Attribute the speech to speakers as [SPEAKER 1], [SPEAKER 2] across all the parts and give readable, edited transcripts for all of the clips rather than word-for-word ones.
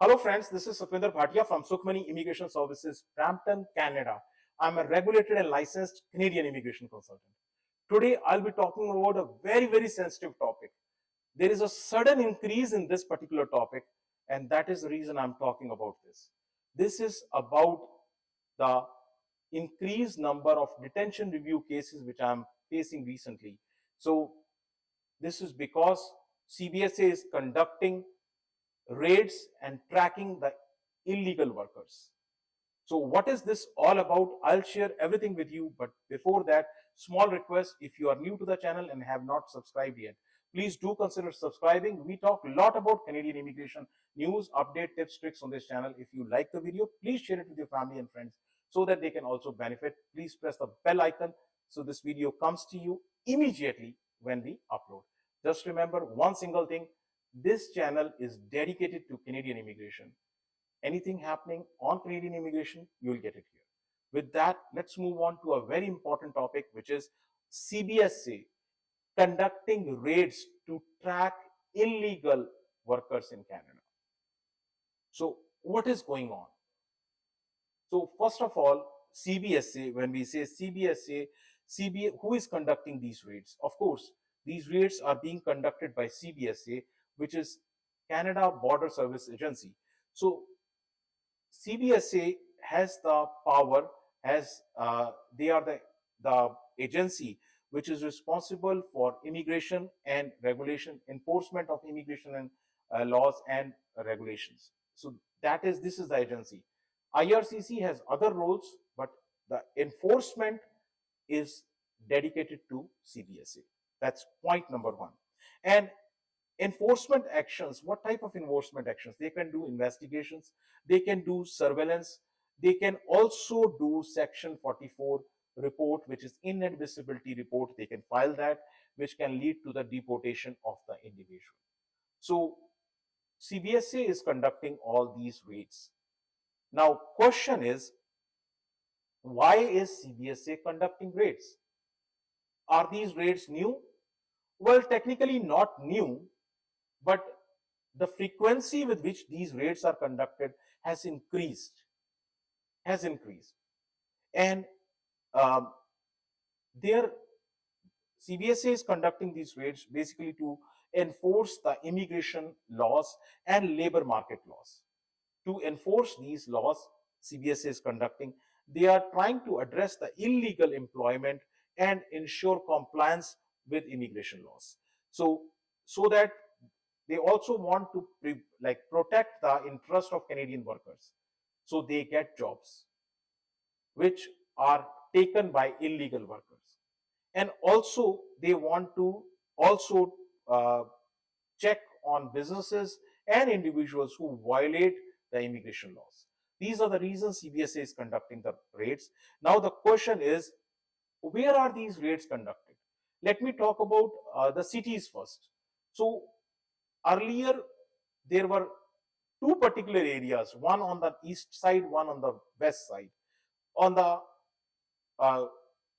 [SPEAKER 1] Hello friends, this is Sukhmani from Sukhmani Immigration Services, Brampton, Canada. I'm a regulated and licensed Canadian immigration consultant. Today I'll be talking about a very sensitive topic. There is a sudden increase in this particular topic, and that is the reason I'm talking about this. This is about the increased number of detention review cases which I'm facing recently. So this is because CBSA is conducting raids and tracking the illegal workers. So what is this all about? I'll share everything with you. But before that, small request, if you are new to the channel and have not subscribed yet, please do consider subscribing. We talk a lot about Canadian immigration news, update, tips, tricks on this channel. If you like the video, please share it with your family and friends so that they can also benefit. Please press the bell icon so this video comes to you immediately when we upload. Just remember one single thing. This channel is dedicated to Canadian immigration. Anything happening on Canadian immigration, you'll get it here. With that, let's move on to a very important topic, which is CBSA conducting raids to track illegal workers in Canada. So what is going on? So first of all, CBSA, when we say CBSA, who is conducting these raids? Of course, these raids are being conducted by CBSA, which is Canada Border Service Agency. So CBSA has the power, they are the agency which is responsible for immigration and regulation, enforcement of immigration and laws and regulations. So this is the agency. IRCC has other roles, but the enforcement is dedicated to CBSA. That's point number one. And enforcement actions, what type of enforcement actions? They can do investigations, they can do surveillance, they can also do section 44 report, which is inadmissibility report. They can file that, which can lead to the deportation of the individual. So CBSA is conducting all these raids. Now question is, why is CBSA conducting raids? Are these raids new? Well, technically not new, but the frequency with which these raids are conducted has increased. And CBSA is conducting these raids basically to enforce the immigration laws and labor market laws. To enforce these laws, CBSA is conducting. They are trying to address the illegal employment and ensure compliance with immigration laws. So that they also want to protect the interest of Canadian workers. So they get jobs which are taken by illegal workers. And also they want to also check on businesses and individuals who violate the immigration laws. These are the reasons CBSA is conducting the raids. Now the question is, where are these raids conducted? Let me talk about the cities first. So earlier there were two particular areas, one on the east side, one on the west side. On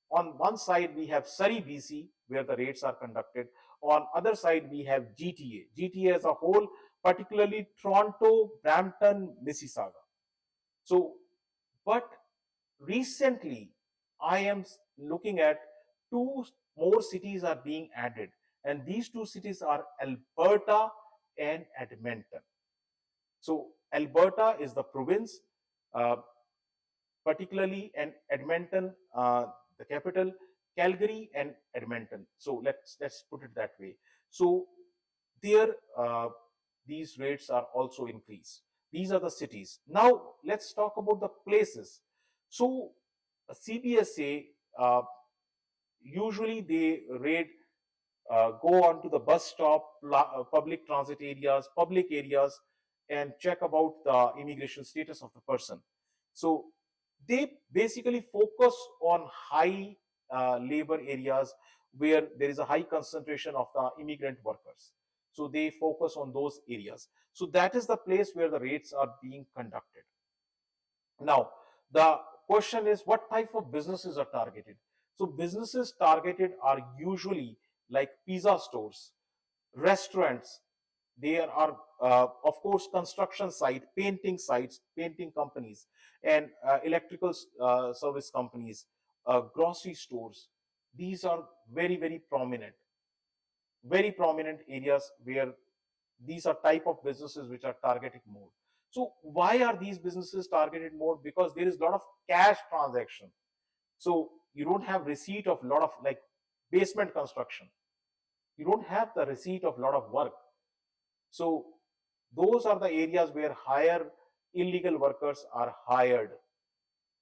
[SPEAKER 1] one side we have Surrey, BC, where the raids are conducted. On other side we have GTA as a whole, particularly Toronto, Brampton, Mississauga. So, but recently I am looking at two more cities are being added, and these two cities are Alberta and Edmonton. So Alberta is the province, particularly, and Edmonton, the capital, Calgary and Edmonton. So let's put it that way. So there, these rates are also increased. These are the cities. Now let's talk about the places. So CBSA, usually they raid, go on to the bus stop, public transit areas, public areas, and check about the immigration status of the person. So they basically focus on high labor areas where there is a high concentration of the immigrant workers. So they focus on those areas. So that is the place where the raids are being conducted. Now, the question is, what type of businesses are targeted? So businesses targeted are usually like pizza stores, restaurants, There are, of course, construction site, painting sites, painting companies, and electrical service companies, grocery stores. These are very prominent areas where these are type of businesses which are targeted more. So why are these businesses targeted more? Because there is a lot of cash transaction. So you don't have receipt of a lot of, like, basement construction. You don't have the receipt of a lot of work. So those are the areas where higher illegal workers are hired.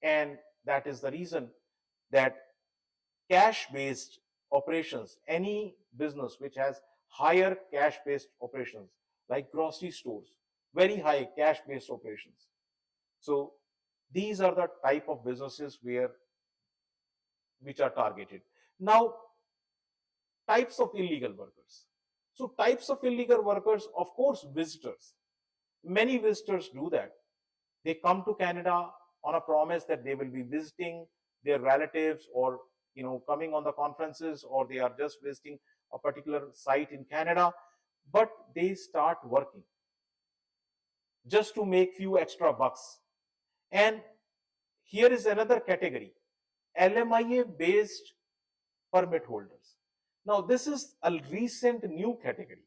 [SPEAKER 1] And that is the reason that cash based operations, any business which has higher cash based operations, like grocery stores, very high cash based operations. So these are the type of businesses where which are targeted. Now, types of illegal workers. So types of illegal workers, of course, visitors. Many visitors do that. They come to Canada on a promise that they will be visiting their relatives, or coming on the conferences, or they are just visiting a particular site in Canada, but they start working just to make few extra bucks. And here is another category: LMIA based permit holders. Now this is a recent new category.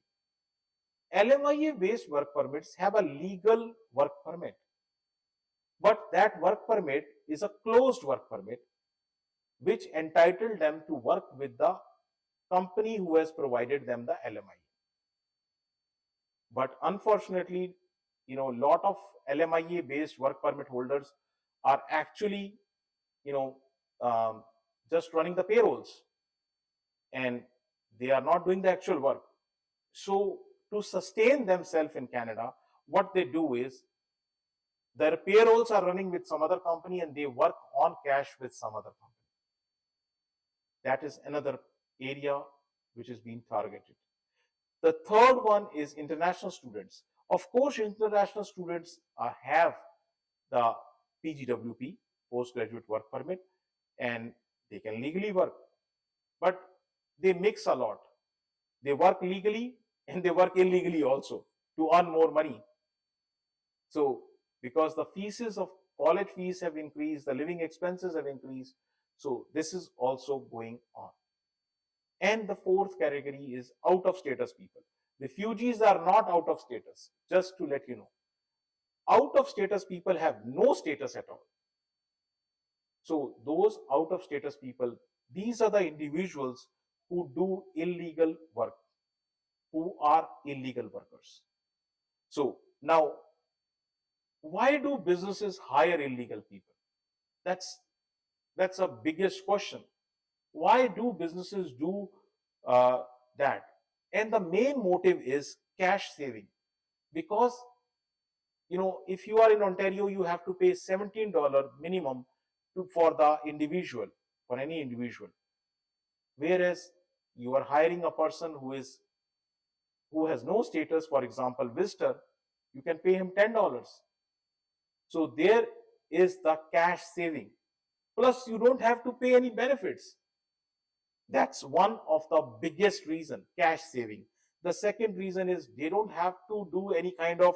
[SPEAKER 1] LMIA based work permits have a legal work permit, but that work permit is a closed work permit which entitled them to work with the company who has provided them the LMIA. But unfortunately, a lot of LMIA based work permit holders are actually, you know, um, just running the payrolls, and they are not doing the actual work. So to sustain themselves in Canada, what they do is their payrolls are running with some other company and they work on cash with some other company. That is another area which is being targeted. The third one is international students. Of course, international students have the PGWP, postgraduate work permit, and they can legally work, but they mix a lot. They work legally and they work illegally also to earn more money. So because the fees of college fees have increased, the living expenses have increased, so this is also going on. And the fourth category is out of status people. Refugees are not out of status, just to let you know. Out of status people have no status at all. So those out of status people, these are the individuals who do illegal work, who are illegal workers. So now, why do businesses hire illegal people? That's a biggest question. Why do businesses do uh, that? And the main motive is cash saving, because if you are in Ontario, you have to pay $17 minimum for the individual, for any individual, whereas you are hiring a person who has no status, for example visitor, you can pay him $10. So there is the cash saving, plus you don't have to pay any benefits. That's one of the biggest reason, cash saving. The second reason is they don't have to do any kind of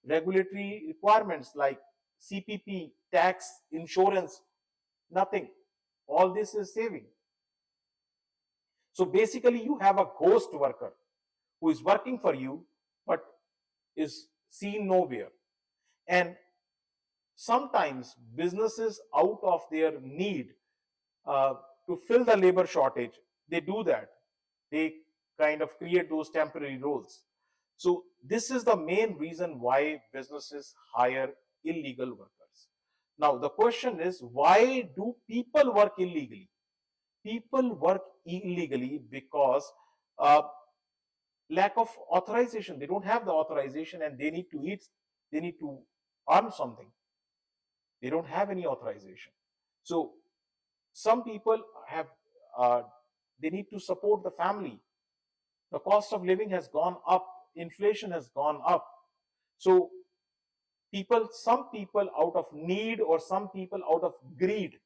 [SPEAKER 1] regulatory requirements like CPP, tax, insurance, nothing. All this is saving. So basically you have a ghost worker who is working for you but is seen nowhere. And sometimes businesses, out of their need to fill the labor shortage, they do that. They kind of create those temporary roles. So this is the main reason why businesses hire illegal workers. Now the question is, why do people work illegally? People work illegally because uh, lack of authorization. They don't have the authorization and they need to eat, they need to earn something. They don't have any authorization. So some people have, they need to support the family. The cost of living has gone up, inflation has gone up. So some people out of need, or some people out of greed,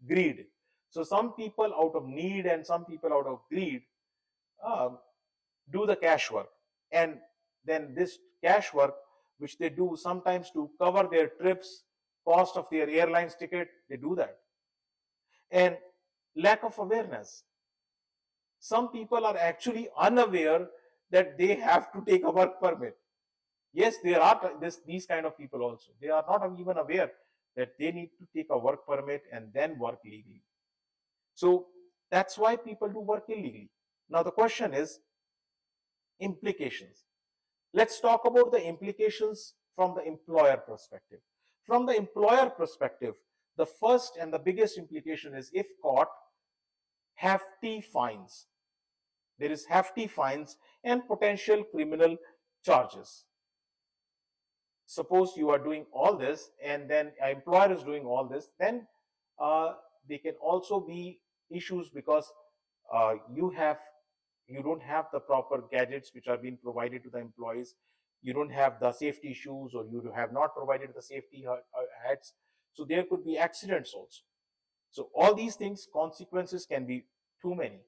[SPEAKER 1] greed. So some people out of need and some people out of greed uh, do the cash work. And then this cash work, which they do sometimes to cover their trips, cost of their airlines ticket, they do that. And lack of awareness. Some people are actually unaware that they have to take a work permit. Yes, there are these kind of people also. They are not even aware that they need to take a work permit and then work legally. So that's why people do work illegally. Now the question is implications. Let's talk about the implications from the employer perspective. From the employer perspective, the first and the biggest implication is, if caught, hefty fines. There is hefty fines and potential criminal charges. Suppose you are doing all this and then an employer is doing all this, then they can also be issues because you don't have the proper gadgets which are being provided to the employees. You don't have the safety shoes, or you have not provided the safety hats. So there could be accidents also. So all these things, consequences can be too many.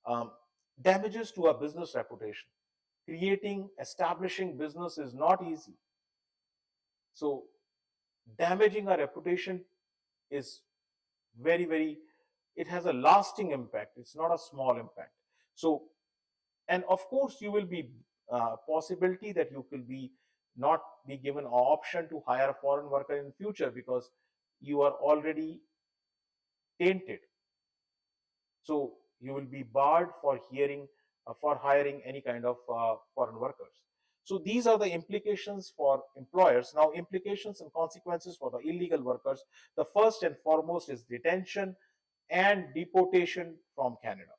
[SPEAKER 1] um, Damages to a business reputation. Establishing business is not easy. So damaging a reputation is very, it has a lasting impact. It's not a small impact. So, and of course, you will be possibility that you will be not be given an option to hire a foreign worker in future because you are already tainted. So you will be barred for hiring any kind of foreign workers. So these are the implications for employers. Now, implications and consequences for the illegal workers. The first and foremost is detention and deportation from Canada.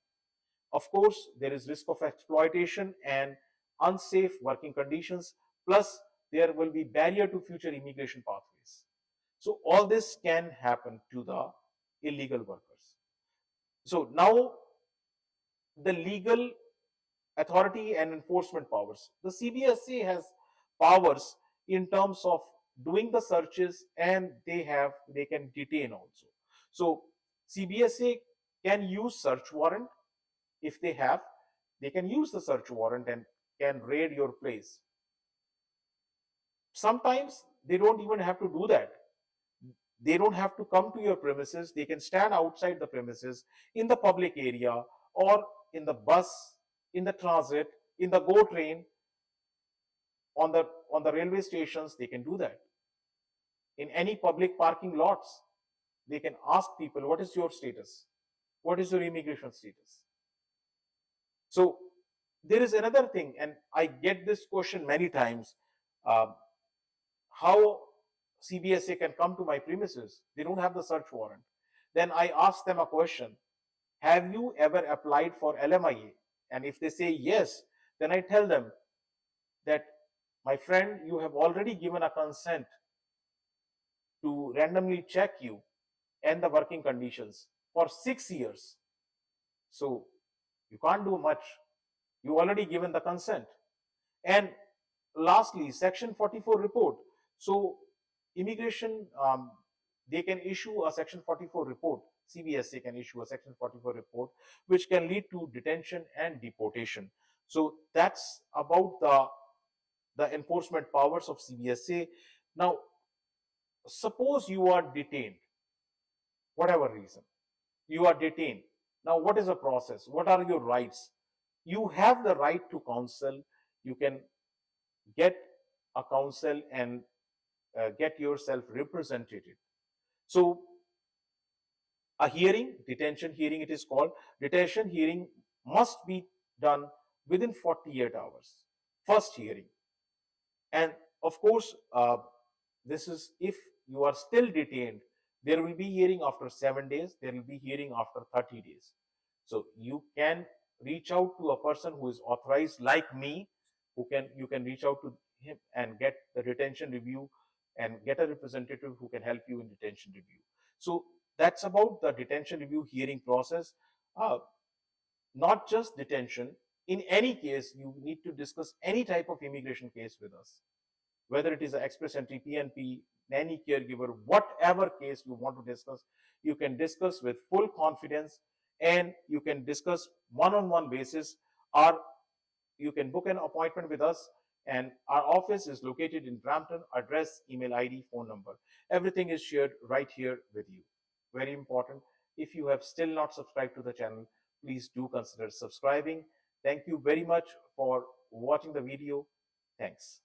[SPEAKER 1] Of course, there is risk of exploitation and unsafe working conditions. Plus, there will be barrier to future immigration pathways. So all this can happen to the illegal workers. So now the legal authority and enforcement powers. The CBSA has powers in terms of doing the searches, and they can detain also. So CBSA can use search warrant. If they can use the search warrant and can raid your place. Sometimes they don't even have to do that. They don't have to come to your premises. They can stand outside the premises, in the public area, or in the bus, in the transit, in the GO train, on the railway stations. They can do that. In any public parking lots, they can ask people, what is your status? What is your immigration status? So there is another thing, and I get this question many times. How CBSA can come to my premises? They don't have the search warrant. Then I ask them a question. Have you ever applied for LMIA? And if they say yes, then I tell them that, my friend, you have already given a consent to randomly check you and the working conditions for 6 years. So you can't do much. You already given the consent. And lastly, Section 44 report. So immigration, they can issue a Section 44 report. CBSA can issue a Section 44 report, which can lead to detention and deportation. So that's about the enforcement powers of CBSA. Now, suppose you are detained, whatever reason, you are detained. Now, what is the process? What are your rights? You have the right to counsel. You can get a counsel and get yourself represented. So a hearing, detention hearing it is called, detention hearing must be done within 48 hours. First hearing. And of course, this is if you are still detained, there will be hearing after 7 days, there will be hearing after 30 days. So you can reach out to a person who is authorized, like me, you can reach out to him and get the detention review and get a representative who can help you in detention review. So that's about the detention review hearing process. Not just detention. In any case, you need to discuss any type of immigration case with us, whether it is an express entry, PNP, nanny caregiver, whatever case you want to discuss, you can discuss with full confidence, and you can discuss one-on-one basis. Our you can book an appointment with us, and our office is located in Brampton. Address, email ID, phone number, everything is shared right here with you. Very important. If you have still not subscribed to the channel, please do consider subscribing. Thank you very much for watching the video. Thanks.